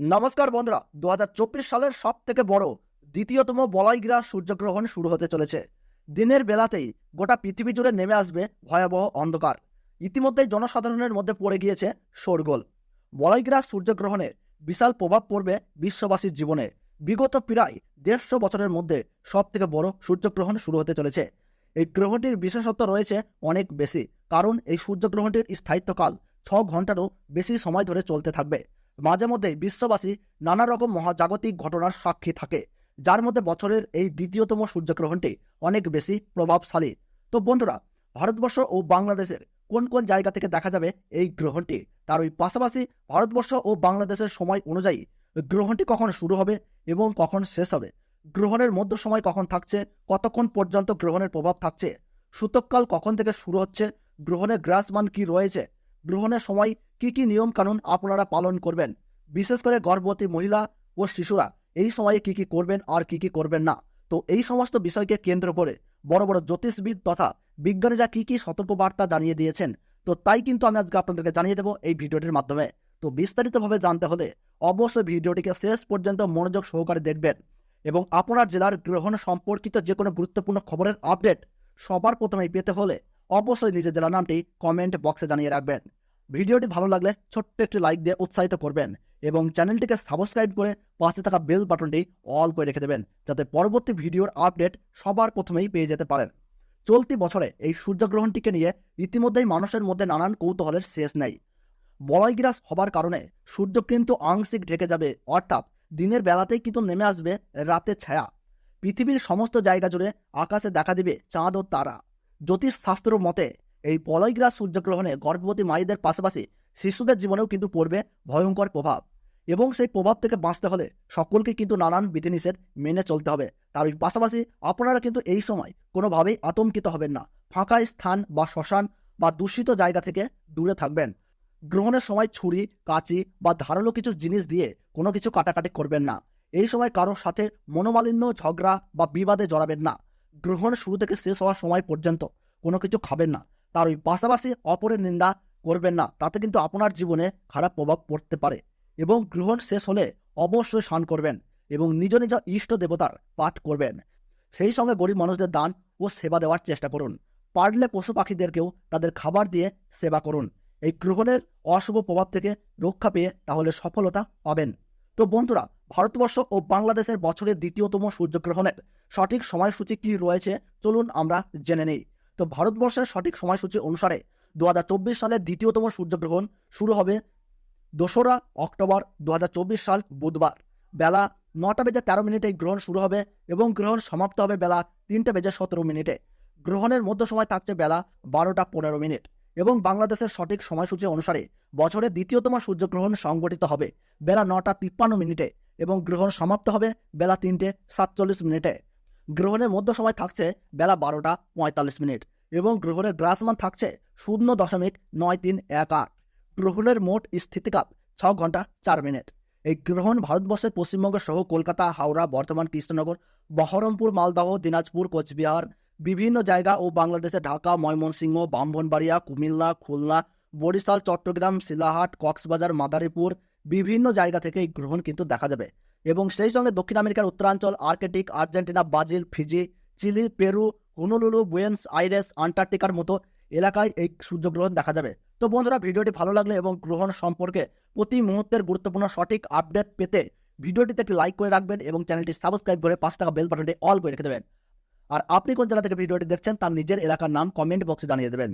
নমস্কার বন্ধুরা, 2024 সালের সব থেকে বড় দ্বিতীয়তম বলয়গ্রা সূর্যগ্রহণ শুরু হতে চলেছে। দিনের বেলাতেই গোটা পৃথিবী জুড়ে নেমে আসবে ভয়াবহ অন্ধকার। ইতিমধ্যেই জনসাধারণের মধ্যে পড়ে গিয়েছে শোরগোল। বলয়গ্রা সূর্যগ্রহণের বিশাল প্রভাব পড়বে বিশ্ববাসীর জীবনে। বিগত প্রায় 150 বছরের মধ্যে সব থেকে বড় সূর্যগ্রহণ শুরু হতে চলেছে। এই গ্রহণটির বিশেষত্ব রয়েছে অনেক বেশি, কারণ এই সূর্যগ্রহণটির স্থায়িত্বকাল 6 ঘন্টারও বেশি সময় ধরে চলতে থাকবে। মাঝে মধ্যে বিশ্ববাসী নানা রকম মহাজাগতিক ঘটনার সাক্ষী থাকে, যার মধ্যে বছরের এই দ্বিতীয়তম সূর্যগ্রহণটি অনেক বেশি প্রভাবশালী। তো বন্ধুরা, ভারতবর্ষ ও বাংলাদেশের কোন কোন জায়গা থেকে দেখা যাবে এই গ্রহণটি, তার ওই পাশাপাশি ভারতবর্ষ ও বাংলাদেশের সময় অনুযায়ী গ্রহণটি কখন শুরু হবে এবং কখন শেষ হবে, গ্রহণের মধ্য সময় কখন থাকছে, কতক্ষণ পর্যন্ত গ্রহণের প্রভাব থাকছে, সূতককাল কখন থেকে শুরু হচ্ছে, গ্রহণের গ্রাসমান কি রয়েছে, গ্রহণের সময় কি কি নিয়ম কানুন আপনারা পালন করবেন, বিশেষ করে গর্ভবতী মহিলা ও শিশুরা এই সময়ে কি কি করবেন আর কি কি করবেন না। তো এই সমস্ত বিষয়কে কেন্দ্র করে বড় বড় জ্যোতিষবিদ তথা বিজ্ঞানীরা কি কি সতর্কবার্তা জানিয়ে দিয়েছেন, তো তাই কিন্তু আমি আজকে আপনাদেরকে জানিয়ে দেবো এই ভিডিওটির মাধ্যমে। তো বিস্তারিতভাবে জানতে হলে অবশ্যই ভিডিওটিকে শেষ পর্যন্ত মনোযোগ সহকারে দেখবেন এবং আপনার জেলার গ্রহণ সম্পর্কিত যে কোনো গুরুত্বপূর্ণ খবরের আপডেট সবার প্রথমেই পেতে হলে অবশ্যই নিজের জেলার নামটি কমেন্ট বক্সে জানিয়ে রাখবেন। ভিডিওটি ভালো লাগলে ছোট্ট একটি লাইক দিয়ে উৎসাহিত করবেন এবং চ্যানেলটিকে সাবস্ক্রাইব করে পাশে থাকা বেল বাটনটি অল করে রেখে দেবেন, যাতে পরবর্তী ভিডিওর আপডেট সবার প্রথমেই পেয়ে যেতে পারেন। চলতি বছরে এই সূর্যগ্রহণটিকে নিয়ে ইতিমধ্যেই মানুষের মধ্যে নানান কৌতূহলের শেষ নেই। বলয়গ্রাস হবার কারণে সূর্য কিন্তু আংশিক ঢেকে যাবে, অর্থাৎ দিনের বেলাতেই কিন্তু নেমে আসবে রাতের ছায়া। পৃথিবীর সমস্ত জায়গা জুড়ে আকাশে দেখা দিবে চাঁদ ও তারা। জ্যোতিষ শাস্ত্র মতে এই বলয়গ্রাস সূর্যগ্রহণে গর্ভবতী মায়েদের পাশাপাশি শিশুদের জীবনেও কিন্তু পড়বে ভয়ঙ্কর প্রভাব, এবং সেই প্রভাব থেকে বাঁচতে হলে সকলকে কিন্তু নানান বিধিনিষেধ মেনে চলতে হবে। তার পাশাপাশি আপনারা কিন্তু এই সময় কোনোভাবেই আতঙ্কিত হবেন না। ফাঁকা স্থান বা শ্মশান বা দূষিত জায়গা থেকে দূরে থাকবেন। গ্রহণের সময় ছুরি, কাঁচি বা ধারালো কিছু জিনিস দিয়ে কোনো কিছু কাটাকাটি করবেন না। এই সময় কারোর সাথে মনোমালিন্য, ঝগড়া বা বিবাদে জড়াবেন না। গ্রহণ শুরু থেকে শেষ হওয়ার সময় পর্যন্ত কোনো কিছু খাবেন না। তার পাশাপাশি অপরের নিন্দা করবেন না, তাতে কিন্তু আপনার জীবনে খারাপ প্রভাব পড়তে পারে। এবং গ্রহণ শেষ হলে অবশ্যই স্নান করবেন এবং নিজ নিজ ইষ্ট দেবতার পাঠ করবেন। সেই সঙ্গে গরিব মানুষদের দান ও সেবা দেওয়ার চেষ্টা করুন। পারলে পশু পাখিদেরকেও তাদের খাবার দিয়ে সেবা করুন। এই গ্রহণের অশুভ প্রভাব থেকে রক্ষা পেয়ে তাহলে সফলতা পাবেন। তো বন্ধুরা, ভারতবর্ষ ও বাংলাদেশের বছরের দ্বিতীয়তম সূর্যগ্রহণের সঠিক সময়সূচি কি রয়েছে চলুন আমরা জেনে নিই। তো ভারতবর্ষের সঠিক সময়সূচি অনুসারে 2024 সালের দ্বিতীয়তম সূর্যগ্রহণ শুরু হবে 2রা অক্টোবর 2024 সাল বুধবার বেলা 9:13 এই গ্রহণ শুরু হবে এবং গ্রহণ সমাপ্ত হবে বেলা 3:17। গ্রহণের মধ্য সময় থাকছে বেলা 12:15 এবং বাংলাদেশের সঠিক সময়সূচি অনুসারে বছরের দ্বিতীয়তম সূর্যগ্রহণ সংঘটিত হবে বেলা 9:53 এবং গ্রহণ সমাপ্ত হবে বেলা 3:47। গ্রহণের মধ্য সময় থাকছে বেলা 12:45 এবং গ্রহণের গ্রাসমান থাকছে 0.9318। গ্রহণের মোট স্থিতিকাল 6 ঘন্টা 4 মিনিট। এই গ্রহণ ভারতবর্ষের পশ্চিমবঙ্গ সহ কলকাতা, হাওড়া, বর্ধমান, কৃষ্ণনগর, বহরমপুর, মালদহ, দিনাজপুর, কোচবিহার, বিভিন্ন জায়গা ও বাংলাদেশে ঢাকা, ময়মনসিংহ, ব্রাহ্মণবাড়িয়া, কুমিল্লা, খুলনা, বরিশাল, চট্টগ্রাম, শিলাহাট, কক্সবাজার, মাদারীপুর বিভিন্ন জায়গা থেকে এই গ্রহণ কিন্তু দেখা যাবে। এবং সেই সঙ্গে দক্ষিণ আমেরিকার উত্তরাঞ্চল, Arctic, Argentina, Brazil, Fiji, Chile, Peru, Honolulu, Buenos Aires, আন্টার্কটিকার মতো এলাকায় এই সূর্যগ্রহণ দেখা যাবে। তো বন্ধুরা, ভিডিওটি ভালো লাগলে এবং গ্রহণ সম্পর্কে প্রতি মুহূর্তের গুরুত্বপূর্ণ সঠিক আপডেট পেতে ভিডিওটিতে একটি লাইক করে রাখবেন এবং চ্যানেলটি সাবস্ক্রাইব করে পাশে থাকা বেল বাটনটি অল করে রেখে দেবেন। আর আপনি কোন জেলা থেকে ভিডিওটি দেখছেন তার নিজের এলাকার নাম কমেন্ট বক্সে জানিয়ে দেবেন।